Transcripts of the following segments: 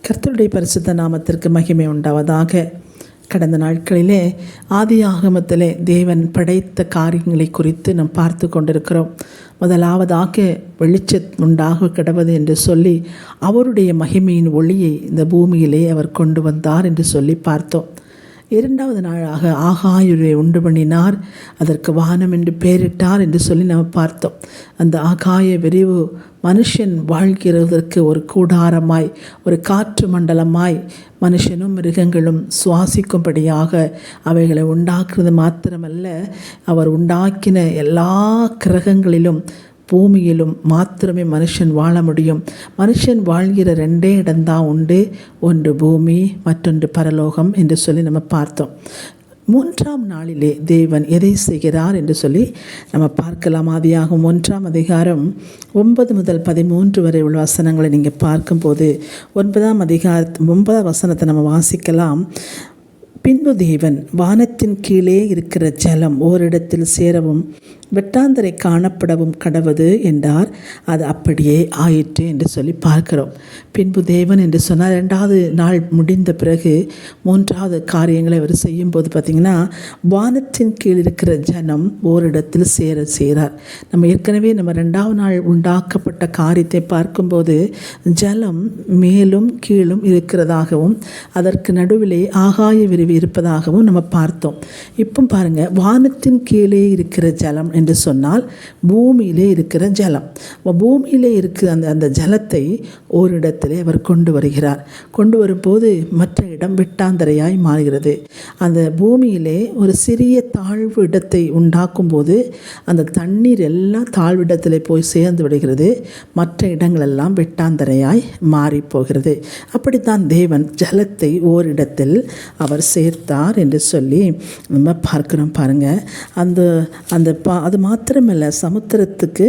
கர்த்தருடைய பரிசுத்த நாமத்திற்கு மகிமை உண்டாவதாக. கடந்த நாட்களிலே ஆதியாகமத்திலே தேவன் படைத்த காரியங்களை குறித்து நாம் பார்த்து கொண்டிருக்கிறோம். முதலாவதாக வெளிச்சம் உண்டாக கிடவது என்று சொல்லி அவருடைய மகிமையின் ஒளியை இந்த பூமியிலே அவர் கொண்டு வந்தார் என்று சொல்லி பார்த்தோம். இரண்டாவது நாளாக ஆகாயுரை உண்டு பண்ணினார், அதற்கு வானம் என்று பெயரிட்டார் என்று சொல்லி நாம் பார்த்தோம். அந்த ஆகாய விரிவு மனுஷன் வாழ்கிறதற்கு ஒரு கூடாரமாய், ஒரு காற்று மண்டலமாய் மனுஷனும் மிருகங்களும் சுவாசிக்கும்படியாக அவைகளை உண்டாக்குறது மாத்திரமல்ல, அவர் உண்டாக்கின எல்லா கிரகங்களிலும் பூமியிலும் மாத்திரமே மனுஷன் வாழ முடியும். மனுஷன் வாழ்கிற ரெண்டே இடம்தான் உண்டு, ஒன்று பூமி, மற்றொன்று பரலோகம் என்று சொல்லி நம்ம பார்த்தோம். மூன்றாம் நாளிலே தேவன் எதை செய்கிறார் என்று சொல்லி நம்ம பார்க்கலாம். ஆதியாகமம் 1ஆம் அதிகாரம் 9 முதல் 13 வரை உள்ள வசனங்களை நீங்கள் பார்க்கும்போது 9ஆம் வசனத்தை நம்ம வாசிக்கலாம். பின்பு தேவன் வானத்தின் கீழே இருக்கிற ஜலம் ஓரிடத்தில் சேரவும் வெட்டாந்தரை காணப்படவும் கடவது என்றார். அது அப்படியே ஆயிற்று என்று சொல்லி பார்க்கிறோம். பின்பு தேவன் என்று சொன்னார். 2வது நாள் முடிந்த பிறகு 3வது காரியங்களை அவர் செய்யும்போது பார்த்திங்கன்னா, வானத்தின் கீழ் இருக்கிற ஜனம் ஓரிடத்தில் சேரார். நம்ம ஏற்கனவே நம்ம 2வது நாள் உண்டாக்கப்பட்ட காரியத்தை பார்க்கும்போது ஜலம் மேலும் கீழும் இருக்கிறதாகவும் அதற்கு நடுவிலே ஆகாய விரிவு இருப்பதாகவும் நம்ம பார்த்தோம். இப்போ பாருங்கள், வானத்தின் கீழே இருக்கிற ஜலம் என்று சொன்னால் பூமியிலே இருக்கிற ஜலம். பூமியிலே இருக்கிற அந்த ஜலத்தை ஓரிடத்திலே அவர் கொண்டு வருகிறார். கொண்டு வரும்போது மற்ற இடம் வெட்டாந்தரையாய் மாறுகிறது. அந்த பூமியிலே ஒரு சிறிய தாழ்வு இடத்தை உண்டாக்கும் போது அந்த தண்ணீர் எல்லாம் தாழ்விடத்தில் போய் சேர்ந்து விடுகிறது. மற்ற இடங்களெல்லாம் வெட்டாந்தரையாய் மாறி போகிறது. அப்படித்தான் தேவன் ஜலத்தை ஓரிடத்தில் அவர் சேர்த்தார் என்று சொல்லி நம்ம பார்க்கிறோம். பாருங்கள், அது மாத்திரமல்ல, சமுத்திரத்துக்கு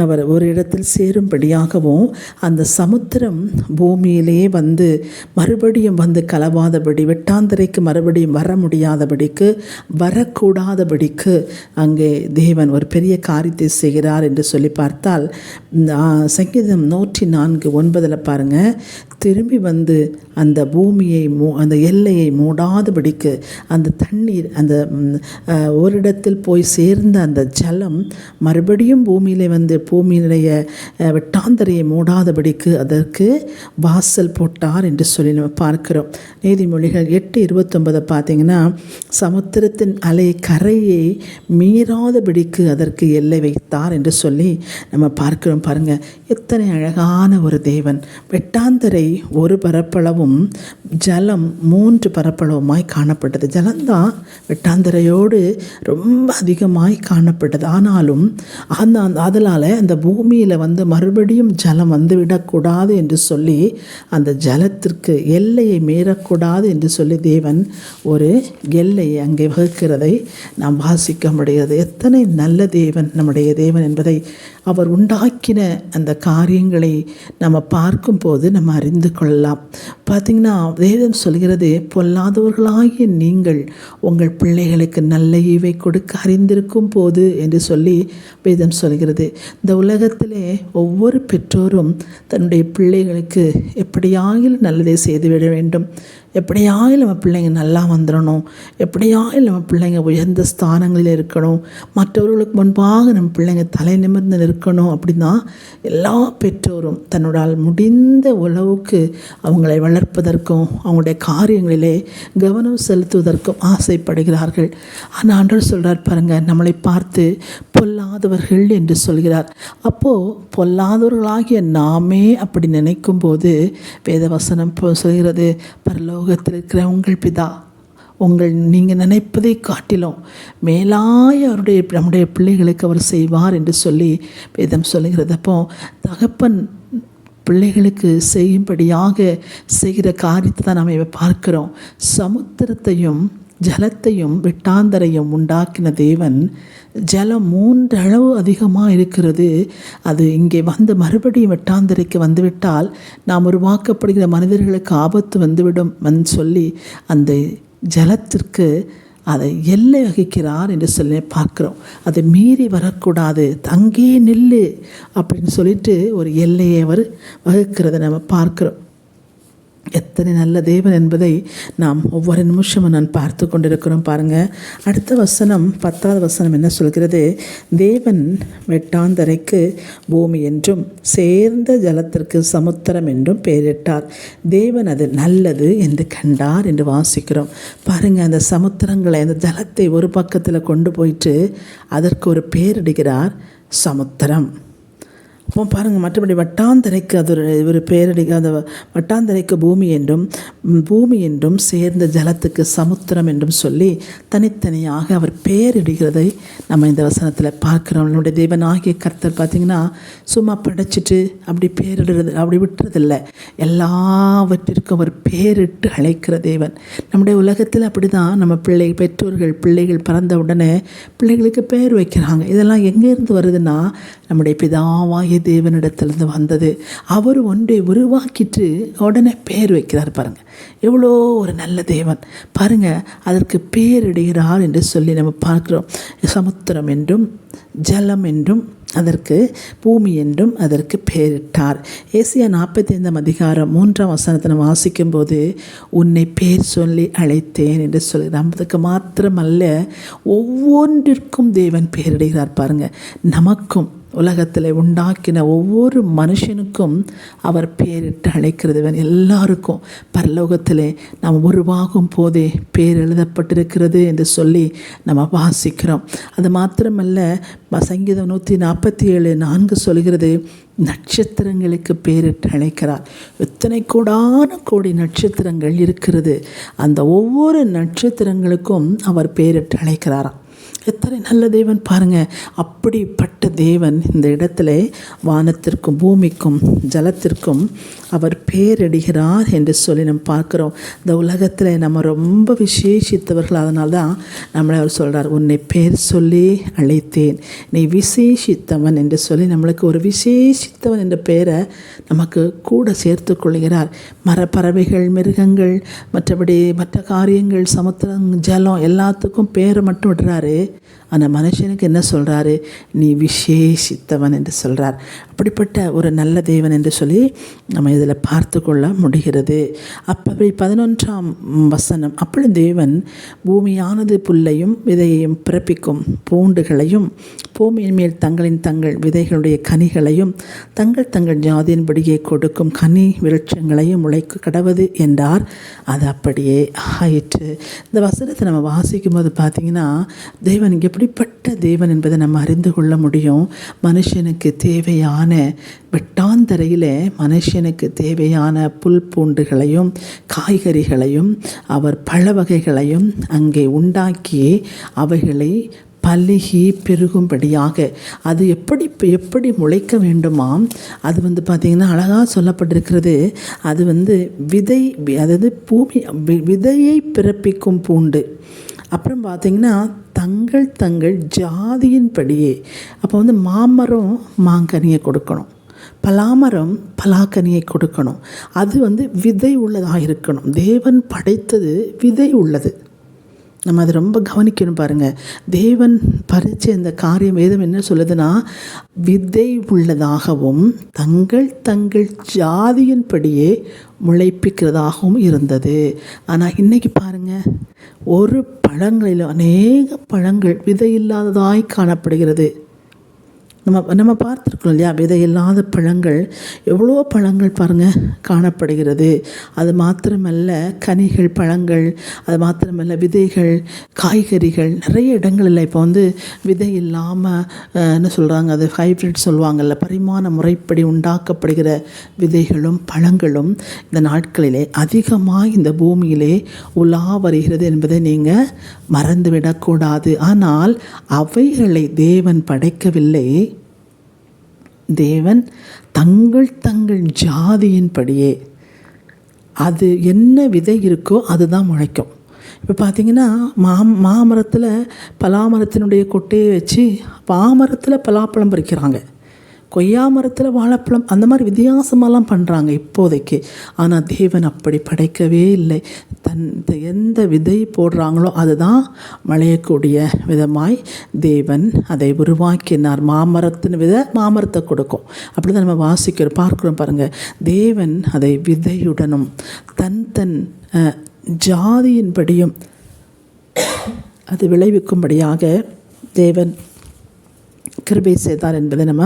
அவர் ஒரு இடத்தில் சேரும்படியாகவும் அந்த சமுத்திரம் பூமியிலேயே மறுபடியும் கலவாதபடி, வெட்டாந்தரைக்கு மறுபடியும் வர முடியாதபடிக்கு, வரக்கூடாதபடிக்கு அங்கே தேவன் ஒரு பெரிய காரியத்தை செய்கிறார் என்று சொல்லி பார்த்தால், சங்கீதம் 104:9 பாருங்கள், திரும்பி அந்த பூமியை அந்த எல்லையை மூடாதபடிக்கு அந்த தண்ணீர் அந்த ஓரிடத்தில் போய் சேர்ந்த அந்த ஜலம் மறுபடியும் பூமியிலே பூமியினுடைய வெட்டாந்தரையை மூடாதபடிக்கு அதற்கு வாசல் போட்டார் என்று சொல்லி நம்ம பார்க்கிறோம். நீதிமொழிகள் 8:29 பார்த்தீங்கன்னா, சமுத்திரத்தின் அலை கரையை மீறாதபடிக்கு அதற்கு எல்லை வைத்தார் என்று சொல்லி நம்ம பார்க்கிறோம். பாருங்கள், எத்தனை அழகான ஒரு தேவன். வெட்டாந்தரை ஒரு பரப்பளவும் ஜலம் 3 பரப்பளவுமாய் காணப்பட்டது. ஜலம்தான் வெட்டாந்தரையோடு ரொம்ப அதிகமாய் காணப்பட்டது. ஆனாலும் அதனால் அந்த பூமியில் மறுபடியும் ஜலம் விடக்கூடாது என்று சொல்லி அந்த ஜலத்திற்கு எல்லையை மீறக்கூடாது என்று சொல்லி தேவன் ஒரு எல்லையை அங்கே வகுக்கிறதை நாம் வாசிக்க முடிகிறது. எத்தனை நல்ல தேவன் நம்முடைய தேவன் என்பதை அவர் உண்டாக்கின அந்த காரியங்களை நம்ம பார்க்கும்போது நம்ம அறிந்து கொள்ளலாம். பார்த்திங்கன்னா, வேதம் சொல்கிறது, பொல்லாதவர்களாகிய நீங்கள் உங்கள் பிள்ளைகளுக்கு நல்ல ஈவை கொடுக்க அறிந்திருக்கும் போது என்று சொல்லி வேதம் சொல்கிறது. இந்த உலகத்திலே ஒவ்வொரு பெற்றோரும் தன்னுடைய பிள்ளைகளுக்கு எப்படியாகிலும் நல்லதை செய்துவிட வேண்டும், எப்படியாகிலும் நம்ம பிள்ளைங்க நல்லா வந்துடணும், எப்படியாகிலும் நம்ம பிள்ளைங்க உயர்ந்த ஸ்தானங்களில் இருக்கணும், மற்றவர்களுக்கு முன்பாக நம்ம பிள்ளைங்க தலை நிமிர்ந்து நிற்கணும். அப்படின்னா எல்லா பெற்றோரும் தன்னுடால் முடிந்த உளவுக்கு அவங்களை வளர்ப்பதற்கும் அவங்களுடைய காரியங்களிலே கவனம் செலுத்துவதற்கும் ஆசைப்படுகிறார்கள். ஆனால் ஆண்டவர் சொல்கிறார் பாருங்கள், நம்மளை பார்த்து பொல்லாதவர்கள் என்று சொல்கிறார். அப்போது பொல்லாதவர்களாகிய நாமே அப்படி நினைக்கும் போது வேதவசனம் சொல்கிறது, பரலோகத்தில் இருக்கிற உங்கள் பிதா நீங்கள் நினைப்பதை காட்டிலும் மேலாய நம்முடைய பிள்ளைகளுக்கு அவர் செய்வார் என்று சொல்லி வேதம் சொல்லுகிறது. அப்போ தகப்பன் பிள்ளைகளுக்கு செய்யும்படியாக செய்கிற காரியத்தை தான் நாம் பார்க்கிறோம். சமுத்திரத்தையும் ஜலத்தையும் வெட்டாந்தரையும் உண்டாக்கின தேவன், ஜலம் 3 அளவு அதிகமாக இருக்கிறது. அது இங்கே மறுபடியும் வெட்டாந்தரைக்கு வந்துவிட்டால் நாம் உருவாக்கப்படுகிற மனிதர்களுக்கு ஆபத்து வந்துவிடும் சொல்லி அந்த ஜலத்திற்கு அதை எல்லை வகிக்கிறார் என்று சொல்லி பார்க்குறோம். அதை மீறி வரக்கூடாது, அங்கே நில்லு அப்படின்னு சொல்லிட்டு ஒரு எல்லையை அவர் வகுக்கிறத நம்ம பார்க்குறோம். எத்தனை நல்ல தேவன் என்பதை நாம் ஒவ்வொரு நிமிஷமும் நான் பார்த்து கொண்டிருக்கிறோம். பாருங்கள், அடுத்த வசனம் 10வது வசனம் என்ன சொல்கிறது? தேவன் வெட்டாந்தரைக்கு பூமி என்றும் சேர்ந்த ஜலத்திற்கு சமுத்திரம் என்றும் பெயரிட்டார். தேவன் அது நல்லது என்று கண்டார் என்று வாசிக்கிறோம். பாருங்கள், அந்த சமுத்திரங்களை, அந்த ஜலத்தை ஒரு பக்கத்தில் கொண்டு போயிட்டு அதற்கு ஒரு பெயரிடுகிறார், சமுத்திரம். அப்போ பாருங்கள், மற்றபடி வட்டாந்தரைக்கு அது ஒரு பேரடிக்க, அந்த வட்டாந்தரைக்கு பூமி என்றும் சேர்ந்த ஜலத்துக்கு சமுத்திரம் என்றும் சொல்லி தனித்தனியாக அவர் பேரிடுகிறதை நம்ம இந்த வசனத்தில் பார்க்குறோம். நம்முடைய தேவனாகிய கர்த்தர் பார்த்திங்கன்னா சும்மா படைச்சிட்டு அப்படி பேரிடுறது, அப்படி விட்டுறதில்லை. எல்லாவற்றிற்கும் அவர் பேரிட்டு அழைக்கிற தேவன். நம்முடைய உலகத்தில் அப்படி தான் நம்ம பெற்றோர்கள் பிள்ளைகள் பிறந்த உடனே பிள்ளைகளுக்கு பேர் வைக்கிறாங்க. இதெல்லாம் எங்கேருந்து வருதுன்னா நம்முடைய பிதாவாகிய தேவனிடத்திலிருந்து வந்தது. அவர் ஒன்றை உருவாக்கிட்டு உடனே பேர் வைக்கிறார். பாருங்கள், எவ்வளோ ஒரு நல்ல தேவன் பாருங்கள். அதற்கு பேரிடுகிறார் என்று சொல்லி நம்ம பார்க்குறோம். சமுத்திரம் என்றும் ஜலம் என்றும் அதற்கு பூமி என்றும் அதற்கு பெயரிட்டார். ஏசியா 45 அதிகாரம் 3ஆம் வசனத்தை நம்ம வாசிக்கும்போது உன்னை பேர் சொல்லி அழைத்தேன் என்று சொல்லி, நமக்கு மாத்திரமல்ல ஒவ்வொன்றிற்கும் தேவன் பெயரிடுகிறார். பாருங்கள், நமக்கும் உலகத்தில் உண்டாக்கின ஒவ்வொரு மனுஷனுக்கும் அவர் பேரிட்டு அழைக்கிறதுவன். எல்லாருக்கும் பரலோகத்திலே நாம் உருவாகும் போதே பேர் எழுதப்பட்டிருக்கிறது என்று சொல்லி நம்ம வாசிக்கிறோம். அது மாத்திரமல்ல, சங்கீதம் 147:4 சொல்கிறது, நட்சத்திரங்களுக்கு பேரிட்டு அழைக்கிறார். எத்தனை கோடி நட்சத்திரங்கள் இருக்கிறது. அந்த ஒவ்வொரு நட்சத்திரங்களுக்கும் அவர் பேரிட்டு அழைக்கிறாராம். எத்தனை நல்ல தேவன் பாருங்கள். அப்படிப்பட்ட தேவன் இந்த இடத்துல வானத்திற்கும் பூமிக்கும் ஜலத்திற்கும் அவர் பேரிடுகிறார் என்று சொல்லி நம்ம பார்க்குறோம். இந்த உலகத்தில் நம்ம ரொம்ப விசேஷித்தவர்கள். அதனால தான் நம்மளை அவர் சொல்கிறார், உன்னை பேர் சொல்லி அழைத்தேன், நீ விசேஷித்தவன் என்று சொல்லி நம்மளுக்கு ஒரு விசேஷித்தவன் என்ற பெயரை நமக்கு கூட சேர்த்து கொள்கிறார். பறவைகள், மிருகங்கள், மற்ற காரியங்கள், சமுத்திரம், ஜலம் எல்லாத்துக்கும் பேரை மட்டும் விடுறாரு. ஆனால் மனுஷனுக்கு என்ன சொல்கிறாரு? நீ விசேஷித்தவன் என்று சொல்கிறார். அப்படிப்பட்ட ஒரு நல்ல தேவன் என்று சொல்லி நம்ம இதில் பார்த்து கொள்ள முடிகிறது. அப்படி 11ஆம் வசனம், அப்படி தேவன் பூமியானது புல்லையும் விதையையும் பிறப்பிக்கும் பூண்டுகளையும் பூமியின் மேல் தங்கள் விதைகளுடைய கனிகளையும் தங்கள் ஜாதியின்படியே கொடுக்கும் கனி விருட்சங்களையும் முளைக்க கடவது என்றார். அது அப்படியே ஆயிற்று. இந்த வசனத்தை நம்ம வாசிக்கும் போது பார்த்திங்கன்னா தேவன் எப்படிப்பட்ட தேவன் என்பதை நம்ம அறிந்து கொள்ள முடியும். மனுஷனுக்கு தேவையான வெட்டாந்தரையில் மனுஷனுக்கு தேவையான புல் பூண்டுகளையும் காய்கறிகளையும் அவர் பழ வகைகளையும் அங்கே உண்டாக்கி அவைகளை பலுகி பெருகும்படியாக அது எப்படி முளைக்க வேண்டுமாம். அது பார்த்திங்கன்னா அழகாக சொல்லப்பட்டிருக்கிறது. அது விதை, அதாவது விதையை பிறப்பிக்கும் பூண்டு. அப்புறம் பார்த்திங்கன்னா தங்கள் ஜாதியின்படியே. அப்போ மாமரம் மாங்கனியை கொடுக்கணும், பலாமரம் பலாக்கனியை கொடுக்கணும். அது விதை உள்ளதாக இருக்கணும். தேவன் படைத்தது விதை உள்ளது. நம்ம அதை ரொம்ப கவனிக்கணும். பாருங்கள், தேவன் பறிச்ச இந்த காரியம் வேதம் என்ன சொல்லுதுன்னா, விதை உள்ளதாகவும் தங்கள் ஜாதியின்படியே முளைப்பிக்கிறதாகவும் இருந்தது. ஆனால் இன்றைக்கி பாருங்கள், ஒரு பழங்களில் அநேக பழங்கள் விதை இல்லாததாய் காணப்படுகிறது. நம்ம பார்த்துருக்கோம் இல்லையா, விதையில்லாத பழங்கள் எவ்வளோ பழங்கள் பாருங்கள் காணப்படுகிறது. அது மாத்திரமல்ல, கனிகள், பழங்கள், அது மாத்திரமல்ல விதைகள், காய்கறிகள் நிறைய இடங்களில் இப்போ விதை இல்லாமல் என்ன சொல்கிறாங்க, அது ஹைப்ரிட் சொல்லுவாங்கள்ல, பரிமாண முறைப்படி உண்டாக்கப்படுகிற விதைகளும் பழங்களும் இந்த நாட்களிலே அதிகமாக இந்த பூமியிலே உலா வருகிறது என்பதை நீங்கள் மறந்துவிடக்கூடாது. ஆனால் அவைகளை தேவன் படைக்கவில்லை. தேவன் தங்கள் ஜாதியின்படியே அது என்ன விதை இருக்கோ அதுதான் முளைக்கும். இப்போ பார்த்திங்கன்னா மாமரத்தில் பலாமரத்தினுடைய கொட்டையை வச்சு மாமரத்தில் பலாப்பழம் பறிக்கிறாங்க. கொய்யா மரத்தில் வாழைப்பழம் அந்த மாதிரி வித்தியாசமெல்லாம் பண்ணுறாங்க இப்போதைக்கு. ஆனால் தேவன் அப்படி படைக்கவே இல்லை. எந்த விதை போடுறாங்களோ அதுதான் விளையக்கூடிய விதமாய் தேவன் அதை உருவாக்கினார். மாமரத்தின் விதை மாமரத்தை கொடுக்கும். அப்படி தான் நம்ம பார்க்குறோம் பாருங்கள். தேவன் அதை விதையுடனும் தன் ஜாதியின்படியும் அது விளைவிக்கும்படியாக தேவன் கிருபை செய்தார் என்பதை நம்ம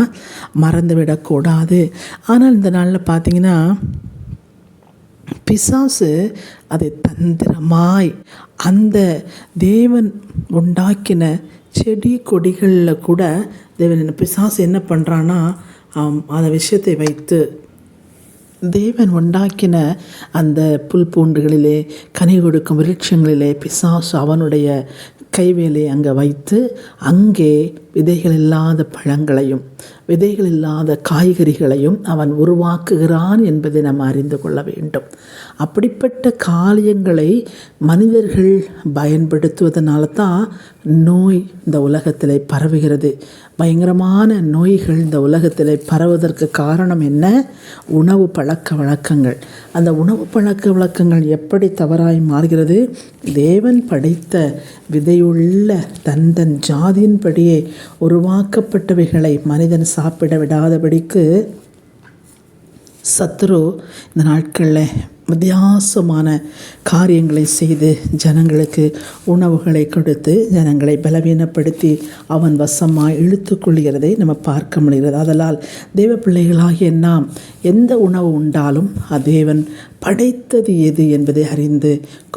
மறந்துவிடக்கூடாது. ஆனால் இந்த நாளில் பார்த்திங்கன்னா பிசாசு அதை தந்திரமாய் அந்த தேவன் உண்டாக்கின செடி கொடிகளில் கூட தேவன் பிசாசு என்ன பண்ணுறான்னா அந்த விஷயத்தை வைத்து தேவன் உண்டாக்கின அந்த புல் பூண்டுகளிலே கனி கொடுக்கும் விருட்சங்களிலே பிசாசு அவனுடைய கைவேலை அங்கே வைத்து அங்கே விதைகள் இல்லாத பழங்களையும் விதைகள் இல்லாத காய்கறிகளையும் அவன் உருவாக்குகிறான் என்பதை நம்ம அறிந்து கொள்ள வேண்டும். அப்படிப்பட்ட காரியங்களை மனிதர்கள் பயன்படுத்துவதனால தான் நோய் இந்த உலகத்தில் பரவுகிறது. பயங்கரமான நோய்கள் இந்த உலகத்தில் பரவுவதற்கு காரணம் என்ன? உணவு பழக்க வழக்கங்கள். அந்த உணவு பழக்க வழக்கங்கள் எப்படி தவறாய் மாறுகிறது? தேவன் படைத்த விதையுள்ள தன் ஜாதியின்படியே உருவாக்கப்பட்டவைகளை மனிதன் சாப்பிட விடாதபடிக்கு சத்துரு இந்த நாட்களில் வித்தியாசமான காரியங்களை செய்து ஜனங்களுக்கு உணவுகளை கொடுத்து ஜனங்களை பலவீனப்படுத்தி அவன் வசமாக இழுத்து கொள்கிறதை நம்ம பார்க்க முடிகிறது. ஆதலால் தேவ பிள்ளைகளாகிய நாம் எந்த உணவு உண்டாலும் தேவன் படைத்தது எது என்பதை அறிந்து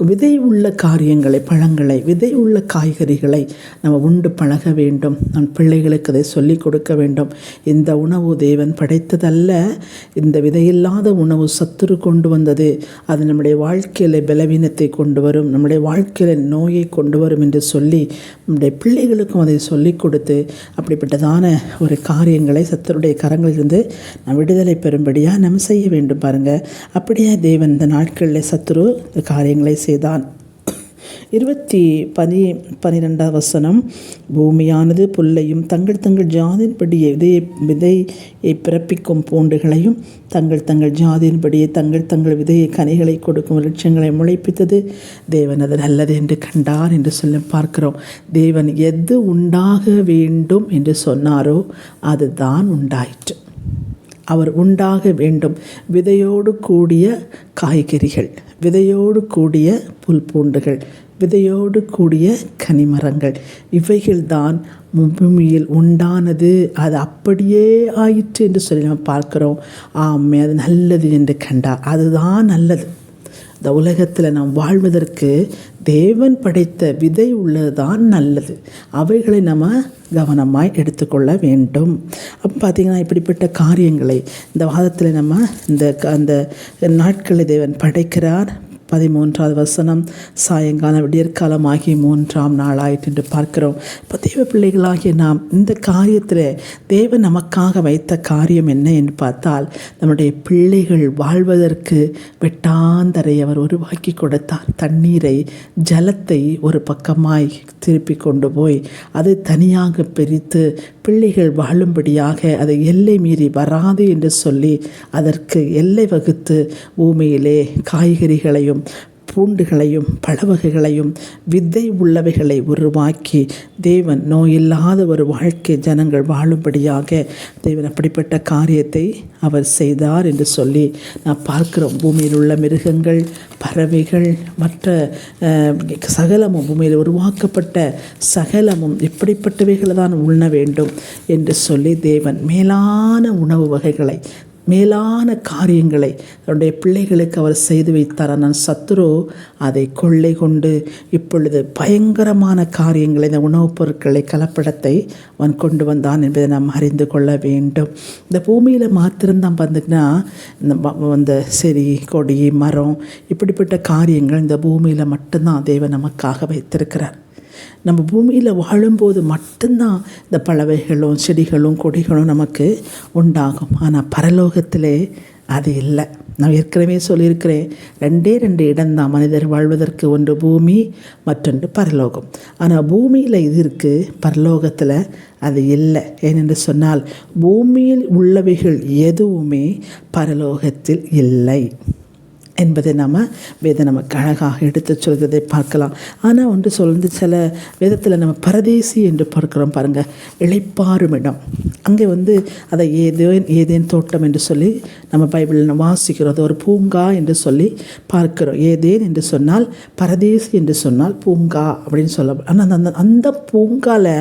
விதை உள்ள காரியங்களை, பழங்களை, விதை உள்ள காய்கறிகளை நம்ம உண்டு பழக வேண்டும். நம் பிள்ளைகளுக்கு அதை சொல்லிக் கொடுக்க வேண்டும். இந்த உணவு தேவன் படைத்ததல்ல, இந்த விதையில்லாத உணவு சத்துரு கொண்டு வந்தது, அது நம்முடைய வாழ்க்கையில் பலவீனத்தை கொண்டு வரும், நம்முடைய வாழ்க்கையில் நோயை கொண்டு வரும் என்று சொல்லி நம்முடைய பிள்ளைகளுக்கும் அதை சொல்லிக் கொடுத்து அப்படிப்பட்டதான ஒரு காரியங்களை சத்துருடைய கரங்களிலிருந்து நாம் விடுதலை பெறும்படியாக நம்ம செய்ய வேண்டும். பாருங்கள், அப்படியே தேவன் இந்த நாட்களில் சத்துரு இந்த காரியங்களை செய்தான். 12 பூமியானது புல்லையும் தங்கள் ஜாதியின்படியே விதையை பிறப்பிக்கும் பூண்டுகளையும் தங்கள் ஜாதியின்படியே தங்கள் விதையை கனிகளை கொடுக்கும் விருட்சங்களை முளைப்பித்தது. தேவன் அது நல்லது என்று கண்டார் என்று சொல்லி பார்க்கிறோம். தேவன் எது உண்டாக வேண்டும் என்று சொன்னாரோ அதுதான் உண்டாயிற்று. அவர் உண்டாக வேண்டும். விதையோடு கூடிய காய்கறிகள், விதையோடு கூடிய புல் பூண்டுகள், விதையோடு கூடிய கனிமரங்கள், இவைகள்தான் பூமியில் உண்டானது. அது அப்படியே ஆயிற்று என்று சொல்லி நம்ம பார்க்குறோம். ஆமே, அது நல்லது என்று கண்டார். அதுதான் நல்லது. இந்த உலகத்தில் நாம் வாழ்வதற்கு தேவன் படைத்த விதை உள்ளதுதான் நல்லது. அவைகளை நம்ம கவனமாய் எடுத்துக்கொள்ள வேண்டும். அப்போ பார்த்திங்கன்னா இப்படிப்பட்ட காரியங்களை இந்த வாதத்தில் நம்ம அந்த நாட்களை தேவன் படைக்கிறார். 13 சாயங்காலம் விடியற்காலம் ஆகிய 3ஆம் நாள் ஆயிற்று என்று பார்க்கிறோம். இப்போ தேவ பிள்ளைகளாகிய நாம் இந்த காரியத்தில் தேவன் நமக்காக வைத்த காரியம் என்ன என்று பார்த்தால், நம்முடைய பிள்ளைகள் வாழ்வதற்கு வெட்டாந்தரை அவர் உருவாக்கி கொடுத்தார். தண்ணீரை, ஜலத்தை ஒரு பக்கமாய் திருப்பி கொண்டு போய் அதை தனியாக பிரித்து பிள்ளைகள் வாழும்படியாக அதை எல்லை மீறி வராது என்று சொல்லி அதற்கு எல்லை வகுத்து பூமியிலே காய்கறிகளையும் பூண்டுகளையும் பழவகைகளையும் விதை உள்ளவைகளை உருவாக்கி தேவன் நோயில்லாத ஒரு வாழ்க்கை ஜனங்கள் வாழும்படியாக தேவன் அப்படிப்பட்ட காரியத்தை அவர் செய்தார் என்று சொல்லி நான் பார்க்கிறோம். பூமியில் உள்ள மிருகங்கள், பறவைகள், மற்ற சகலமும், பூமியில் உருவாக்கப்பட்ட சகலமும் இப்படிப்பட்டவைகளை தான் உண்ண வேண்டும் என்று சொல்லி தேவன் மேலான உணவு வகைகளை, மேலான காரியங்களை அவருடைய பிள்ளைகளுக்கு அவர் செய்து வைத்தார். ஆனால் சத்துரு அதை கொள்ளை கொண்டு இப்பொழுது பயங்கரமான காரியங்களை, இந்த உணவுப் பொருட்களை, கலப்படத்தை அவன் கொண்டு வந்தான் என்பதை நாம் அறிந்து கொள்ள வேண்டும். இந்த பூமியில் மாத்திரம்தான் பார்த்திங்கன்னா இந்த செடி, கொடி, மரம் இப்படிப்பட்ட காரியங்கள் இந்த பூமியில் மட்டும்தான் தேவன் நமக்காக வைத்திருக்கிறார். நம்ம பூமியில் வாழும்போது மட்டும்தான் இந்த பறவைகளும் செடிகளும் கொடிகளும் நமக்கு உண்டாகும். ஆனால் பரலோகத்திலே அது இல்லை. நான் ஏற்கனவே சொல்லியிருக்கிறேன், 2 இடம்தான் மனிதர் வாழ்வதற்கு. ஒன்று பூமி, மற்றொன்று பரலோகம். ஆனால் பூமியில் இது இருக்குது, பரலோகத்தில் அது இல்லை. ஏனென்று சொன்னால் பூமியில் உள்ளவைகள் எதுவுமே பரலோகத்தில் இல்லை என்பதை வேதம் நமக்கு அழகாக எடுத்து சொல்கிறதை பார்க்கலாம். ஆனால் ஒன்று சொல்லுது, சில வேதத்தில் நம்ம பரதேசி என்று பார்க்குறோம் பாருங்கள், இளைப்பாறும் இடம். அங்கே அதை ஏதேன் தோட்டம் என்று சொல்லி நம்ம பைபிளில் வாசிக்கிறோம். அது ஒரு பூங்கா என்று சொல்லி பார்க்கிறோம். ஏதேன் என்று சொன்னால் பரதேசி என்று சொன்னால் பூங்கா அப்படின்னு சொல்ல. ஆனால் அந்த பூங்காவில்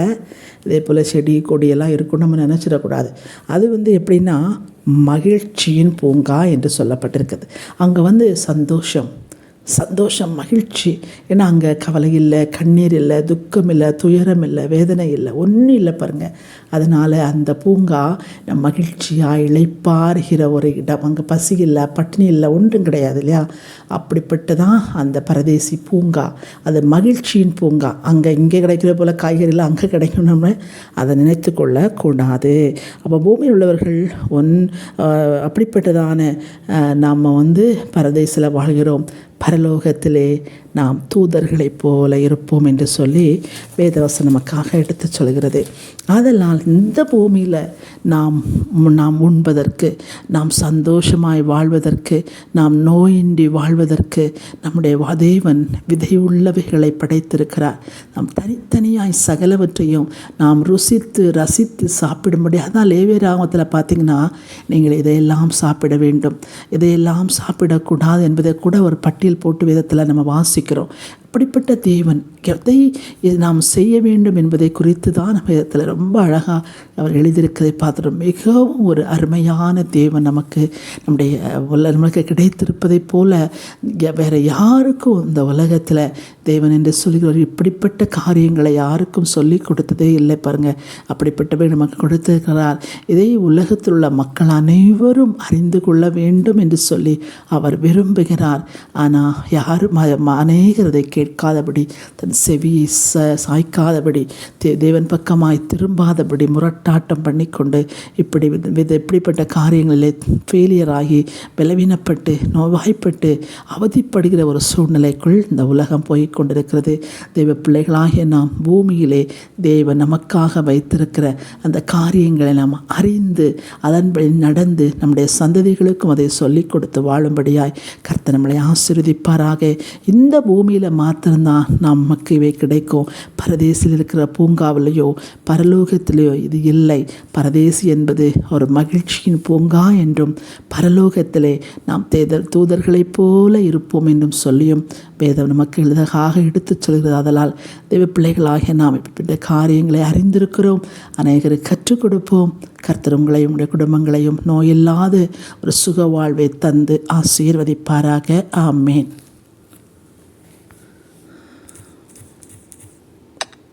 இதே போல் செடி கொடியெல்லாம் இருக்கும், நம்ம நினச்சிடக்கூடாது. அது எப்படின்னா மகிழ்ச்சியின் பூங்கா என்று சொல்லப்பட்டிருக்குது. அங்கே சந்தோஷம், மகிழ்ச்சி. ஏன்னா அங்கே கவலை இல்லை, கண்ணீர் இல்லை, துக்கம் இல்லை, துயரம் இல்லை, வேதனை இல்லை, ஒன்றும் இல்லை பாருங்கள். அதனால் அந்த பூங்கா மகிழ்ச்சியாக இளைப்பாறுகிற ஒரு இடம். அங்கே பசி இல்லை, பட்டினி இல்லை, ஒன்றும் கிடையாது இல்லையா? அப்படிப்பட்டதான் அந்த பரதேசி பூங்கா. அது மகிழ்ச்சியின் பூங்கா. இங்கே கிடைக்கிற போல் காய்கறிலாம் அங்கே கிடைக்கும், நம்ம அதை நினைத்து கொள்ளக்கூடாது. அப்போ பூமியில் உள்ளவர்கள் அப்படிப்பட்டதான நாம் பரதேசில் வாழ்கிறோம். பரலோகத்திலே நாம் தூதர்களைப் போல இருப்போம் என்று சொல்லி வேதவசனம் நமக்காக எடுத்து சொல்கிறது. அதனால் இந்த பூமியில் நாம் உண்பதற்கு, நாம் சந்தோஷமாய் வாழ்வதற்கு, நாம் நோயின்றி வாழ்வதற்கு நம்முடைய தேவன் விதையுள்ளவைகளை படைத்திருக்கிறார். நாம் தனித்தனியாய் சகலவற்றையும் நாம் ருசித்து ரசித்து சாப்பிடும்படி. அதான் லேவியராகமத்தில் பார்த்திங்கன்னா, நீங்கள் இதையெல்லாம் சாப்பிட வேண்டும், இதையெல்லாம் சாப்பிடக்கூடாது என்பதை கூட ஒரு பட்டியல் போட்டு விதத்தில் நம்ம வாசிக்கிறோம். அப்படிப்பட்ட தேவன் எதை நாம் செய்ய வேண்டும் என்பதை குறித்து தான் நம்ம இடத்துல ரொம்ப அழகாக அவர் எழுதியிருக்கிறதை பார்த்துட்டோம். மிகவும் ஒரு அருமையான தேவன் நமக்கு கிடைத்திருப்பதை போல வேறு யாருக்கும் இந்த உலகத்தில் தேவன் என்று சொல்லுகிறவர் இப்படிப்பட்ட காரியங்களை யாருக்கும் சொல்லி கொடுத்ததே இல்லை பாருங்கள். அப்படிப்பட்டவை நமக்கு கொடுத்திருக்கிறார். இதை உலகத்தில் உள்ள மக்கள் அனைவரும் அறிந்து கொள்ள வேண்டும் என்று சொல்லி அவர் விரும்புகிறார். ஆனால் யாரும் அநேகர் அதை கேட்காதபடி, தன் செவியை சாய்க்காதபடி, தேவன் பக்கமாய் திரும்பாதபடி முரட்டாட்டம் பண்ணிக்கொண்டு இப்படிப்பட்ட காரியங்களிலே ஃபெயிலியராகி பலவீனப்பட்டு நோய்வாய்ப்பட்டு அவதிப்படுகிற ஒரு சூழ்நிலைக்குள் இந்த உலகம் போய் கொண்டிருக்கிறது. தெய்வ பிள்ளைகளாகிய நாம் பூமியிலே தேவன் நமக்காக வைத்திருக்கிற அந்த காரியங்களை நாம் அறிந்து அதன்படி நடந்து நம்முடைய சந்ததிகளுக்கும் அதை சொல்லிக் கொடுத்து வாழும்படியாய் கர்த்தர் நம்மளை ஆசீர்வதிப்பாராக. இந்த பூமியில் மாத்திரம்தான் நமக்கு இவை கிடைக்கும். பரதேசில் இருக்கிற பூங்காவிலேயோ பரலோகத்திலேயோ இது இல்லை. பரதேசி என்பது ஒரு மகிழ்ச்சியின் பூங்கா என்றும், பரலோகத்திலே நாம் தூதர்களைப் போல இருப்போம் என்றும் சொல்லியும் வேதம் நமக்கு எளிதாக எடுத்துச் சொல்கிறது. அதனால் தெய்வ பிள்ளைகளாகிய நாம் இப்படிப்பட்ட காரியங்களை அறிந்திருக்கிறோம், அநேகருக்கு கற்றுக் கொடுப்போம். கர்த்தர் உங்களையும் உடைய குடும்பங்களையும் நோயில்லாத ஒரு சுக வாழ்வை தந்து ஆசீர்வதிப்பாராக. ஆமேன்.